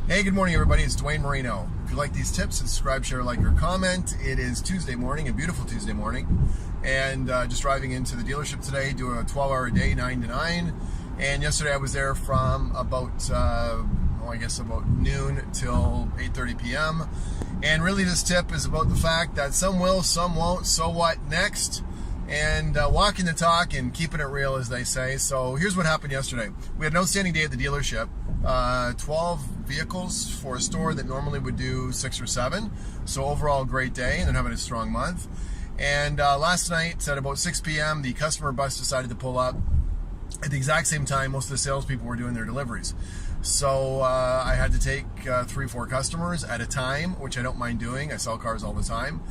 Hey, good morning, everybody. It's Dwayne Marino. If you like these tips, subscribe, share, like, or comment. It is Tuesday morning, a beautiful Tuesday morning, and just driving into the dealership today, doing a 12-hour day, 9 to 9. And yesterday I was there from about, about noon till 8:30 p.m. And really this tip is about the fact that some will, some won't, so what next? And walking the talk and keeping it real, as they say. So here's what happened yesterday. We had an outstanding day at the dealership. 12 vehicles for a store that normally would do 6 or 7. So overall, great day, and they're having a strong month. And last night at about 6 p.m., the customer bus decided to pull up at the exact same time most of the salespeople were doing their deliveries. So I had to take 3-4 customers at a time, which I don't mind doing. I sell cars all the time.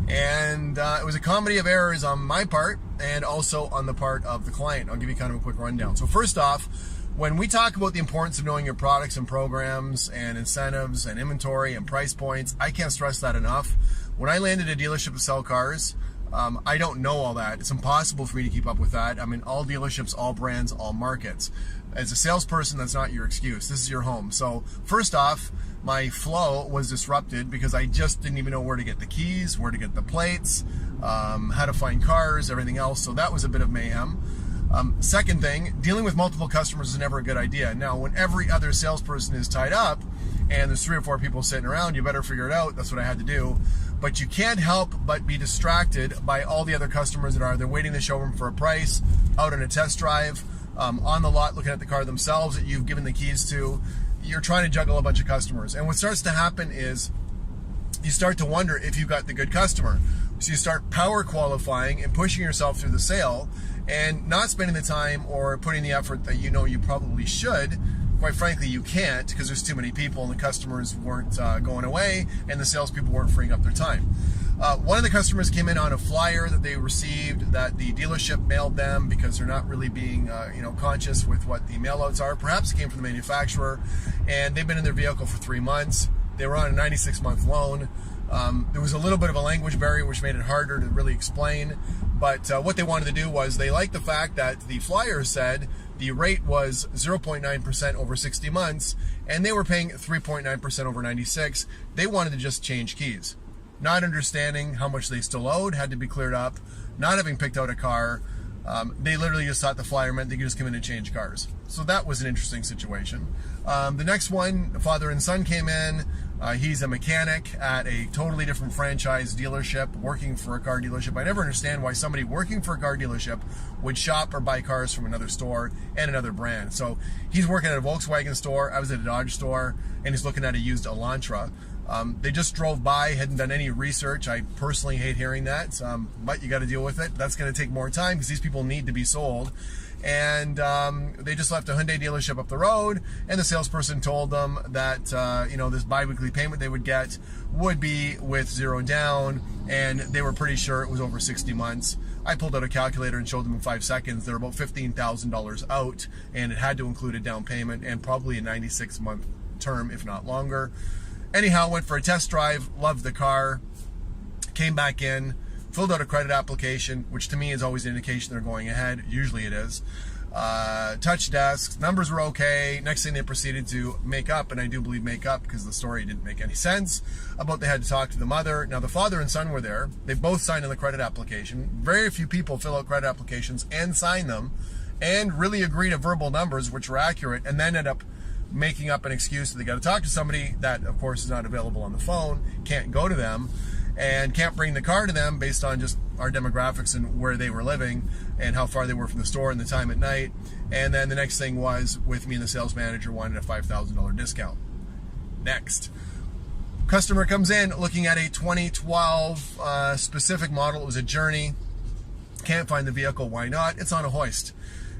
And it was a comedy of errors on my part and also on the part of the client. I'll give you kind of a quick rundown. So first off, when we talk about the importance of knowing your products and programs and incentives and inventory and price points, I can't stress that enough. When I landed a dealership to sell cars, I don't know all that. It's impossible for me to keep up with that. I'm in all dealerships, all brands, all markets. As a salesperson, that's not your excuse. This is your home. So first off, my flow was disrupted because I just didn't even know where to get the keys, where to get the plates, how to find cars, everything else. So that was a bit of mayhem. Second thing, dealing with multiple customers is never a good idea. Now, when every other salesperson is tied up and there's 3 or 4 people sitting around, you better figure it out. That's what I had to do. But you can't help but be distracted by all the other customers that are either waiting in the showroom for a price, out on a test drive, on the lot looking at the car themselves that you've given the keys to. You're trying to juggle a bunch of customers. And what starts to happen is you start to wonder if you've got the good customer. So you start power qualifying and pushing yourself through the sale and not spending the time or putting the effort that you know you probably should. Quite frankly, you can't because there's too many people and the customers weren't going away and the salespeople weren't freeing up their time. One of the customers came in on a flyer that they received that the dealership mailed them because they're not really being conscious with what the mailouts are. Perhaps it came from the manufacturer, and they've been in their vehicle for 3 months. They were on a 96-month loan. There was a little bit of a language barrier which made it harder to really explain, but what they wanted to do was they liked the fact that the flyer said the rate was 0.9% over 60 months and they were paying 3.9% over 96. They wanted to just change keys. Not understanding how much they still owed, had to be cleared up, not having picked out a car. They literally just thought the flyer meant they could just come in and change cars. So that was an interesting situation. The next one, father and son came in. He's a mechanic at a totally different franchise dealership, working for a car dealership. I never understand why somebody working for a car dealership would shop or buy cars from another store and another brand. So he's working at a Volkswagen store. I was at a Dodge store, and he's looking at a used Elantra. They just drove by, hadn't done any research. I personally hate hearing that, but you got to deal with it. That's going to take more time because these people need to be sold. And they just left a Hyundai dealership up the road, and the salesperson told them that this bi-weekly payment they would get would be with 0 down, and they were pretty sure it was over 60 months. I pulled out a calculator and showed them in 5 seconds. They're about $15,000 out, and it had to include a down payment and probably a 96-month term, if not longer. Anyhow, went for a test drive, loved the car, came back in, filled out a credit application, which to me is always an indication they're going ahead. Usually it is. Touch desks, numbers were okay. Next thing they proceeded to make up, and I do believe make up because the story didn't make any sense, about they had to talk to the mother. Now the father and son were there. They both signed on the credit application. Very few people fill out credit applications and sign them and really agree to verbal numbers which were accurate and then end up making up an excuse that they got to talk to somebody that of course is not available on the phone, can't go to them, and can't bring the car to them based on just our demographics and where they were living and how far they were from the store and the time at night. And then the next thing was, with me and the sales manager wanted a $5,000 discount. Next. Customer comes in looking at a 2012 specific model. It was a Journey. Can't find the vehicle. Why not? It's on a hoist.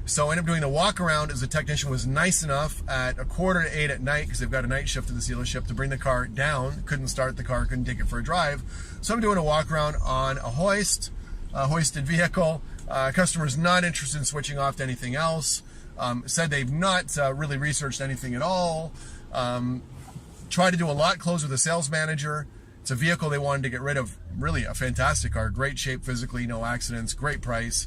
So I ended up doing the walk around as the technician was nice enough at 7:45 at night, because they've got a night shift at the dealership, to bring the car down. Couldn't start the car, couldn't take it for a drive. So I'm doing a walk around on a hoist, a hoisted vehicle. Customer's not interested in switching off to anything else. Said they've not really researched anything at all. Tried to do a lot close with the sales manager. It's a vehicle they wanted to get rid of. Really a fantastic car, great shape physically, no accidents, great price.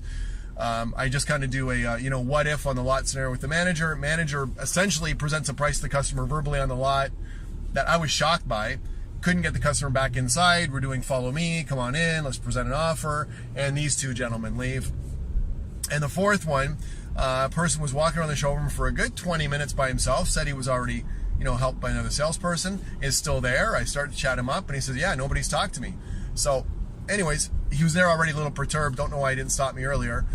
I just kind of do a, what if on the lot scenario with the manager. Manager essentially presents a price to the customer verbally on the lot. that I was shocked by. Couldn't get the customer back inside. We're doing follow me, come on in, let's present an offer, and these two gentlemen leave. And the fourth one, a person was walking around the showroom for a good 20 minutes by himself, said he was already, helped by another salesperson, is still there. I started to chat him up, and he says, yeah, nobody's talked to me. So anyways, he was there already a little perturbed, don't know why he didn't stop me earlier.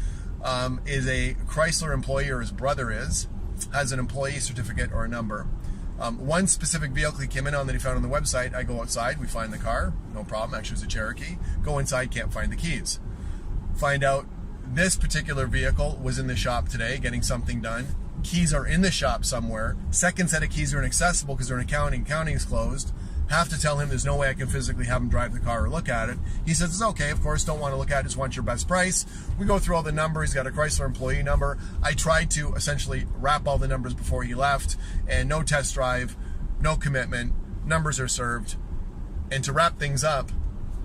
Is a Chrysler employee, or his brother has an employee certificate or a number. One specific vehicle he came in on that he found on the website, I go outside, we find the car, no problem, actually it was a Cherokee. Go inside, can't find the keys. Find out this particular vehicle was in the shop today getting something done. Keys are in the shop somewhere. Second set of keys are inaccessible because they're in accounting. Accounting is closed. Have to tell him there's no way I can physically have him drive the car or look at it. He says, it's okay, of course, don't want to look at it, just want your best price. We go through all the numbers. He's got a Chrysler employee number. I tried to essentially wrap all the numbers before he left, and no test drive, no commitment, numbers are served. And to wrap things up,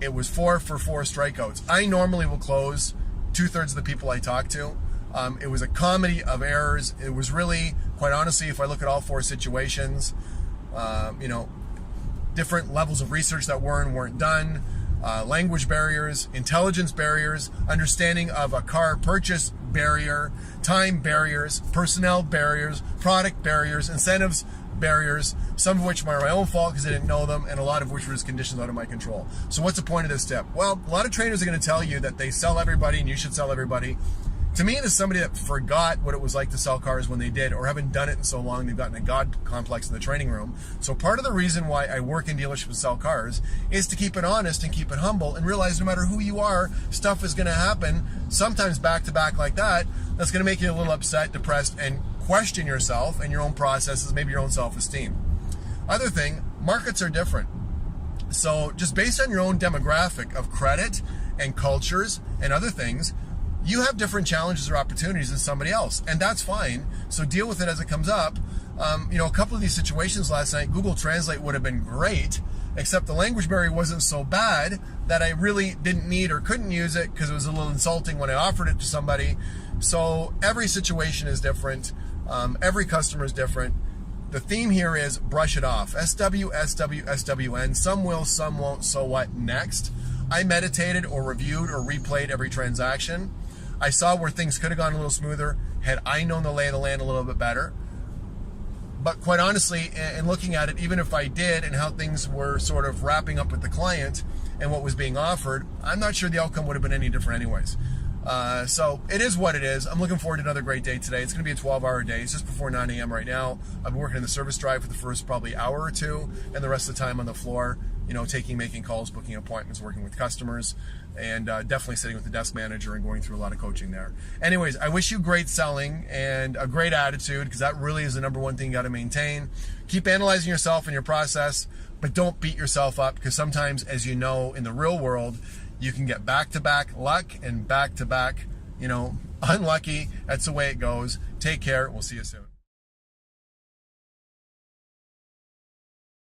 it was 4 for 4 strikeouts. I normally will close 2/3 of the people I talk to. It was a comedy of errors. It was really, quite honestly, if I look at all 4 situations, different levels of research that were and weren't done, language barriers, intelligence barriers, understanding of a car purchase barrier, time barriers, personnel barriers, product barriers, incentives barriers, some of which were my own fault because I didn't know them, and a lot of which were just conditions out of my control. So what's the point of this tip? Well, a lot of trainers are going to tell you that they sell everybody and you should sell everybody. To me, as somebody that forgot what it was like to sell cars when they did, or haven't done it in so long, they've gotten a God complex in the training room. So part of the reason why I work in dealerships and sell cars is to keep it honest and keep it humble and realize no matter who you are, stuff is going to happen, sometimes back to back like that, that's going to make you a little upset, depressed, and question yourself and your own processes, maybe your own self-esteem. Other thing, markets are different. So just based on your own demographic of credit and cultures and other things, you have different challenges or opportunities than somebody else, and that's fine. So deal with it as it comes up. A couple of these situations last night, Google Translate would have been great, except the language barrier wasn't so bad that I really didn't need or couldn't use it because it was a little insulting when I offered it to somebody. So every situation is different. Every customer is different. The theme here is brush it off. SW, SW, SWN. Some will, some won't. So what next? I meditated or reviewed or replayed every transaction. I saw where things could have gone a little smoother had I known the lay of the land a little bit better. But quite honestly, in looking at it, even if I did and how things were sort of wrapping up with the client and what was being offered, I'm not sure the outcome would have been any different anyways. So it is what it is. I'm looking forward to another great day today. It's going to be a 12-hour day. It's just before 9 a.m. right now. I've been working in the service drive for the first probably hour or two, and the rest of the time on the floor, making calls, booking appointments, working with customers, and definitely sitting with the desk manager and going through a lot of coaching there. Anyways, I wish you great selling and a great attitude, because that really is the number one thing you got to maintain. Keep analyzing yourself and your process, but don't beat yourself up, because sometimes, as you know, in the real world, you can get back-to-back luck and back-to-back, unlucky. That's the way it goes. Take care. We'll see you soon.